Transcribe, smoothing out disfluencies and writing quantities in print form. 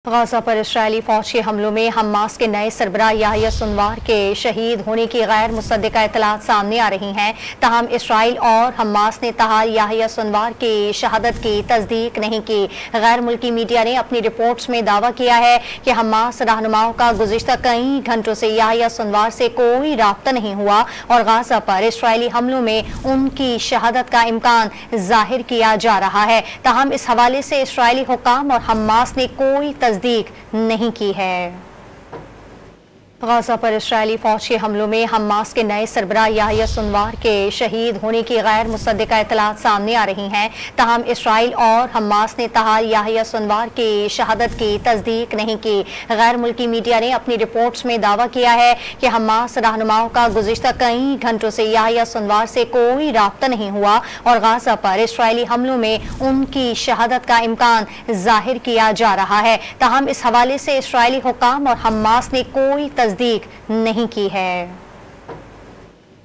Gaza पर इस्राएली फौज के हमलों में हमास के नए सरबराह याहिया सिनवार के शहीद होने की गैर मुसद्दिका इत्तलात सामने आ रही हैं। ताहम इसराइल और हमास ने ताहाल याहिया सिनवार की शहादत की तस्दीक नहीं की। गैर मुल्की मीडिया ने अपनी रिपोर्ट्स में दावा किया है कि हमास रहनुमाओं का गुज़िश्ता कई घंटों से याहिया सिनवार से कोई राब्ता नहीं हुआ और गाजा पर इसराइली हमलों में उनकी शहादत का इम्कान जाहिर किया जा रहा है। ताहम इस हवाले से इसराइली हुक्काम और हमास ने कोई तस्दीक नहीं की है। गाजा पर इस्राएली फौज के हमलों में हमास के नए सरबराह याहिया सिनवार के शहीद होने की गैर मुसद्दिका इत्तलात सामने आ रही हैं। ताहम इसराइल और हमास ने ताहाल याहिया सिनवार की शहादत की तस्दीक नहीं की। गैर मुल्की मीडिया ने अपनी रिपोर्ट्स में दावा किया है कि हमास रहनुमाओं का गुज़िश्ता कई घंटों से याहिया सिनवार से कोई राब्ता नहीं हुआ और गाजा पर इसराइली हमलों में उनकी शहादत का इम्कान जाहिर किया जा रहा है। ताहम इस हवाले से इसराइली हुक्काम और हमास ने कोई तस्दीक नहीं की है।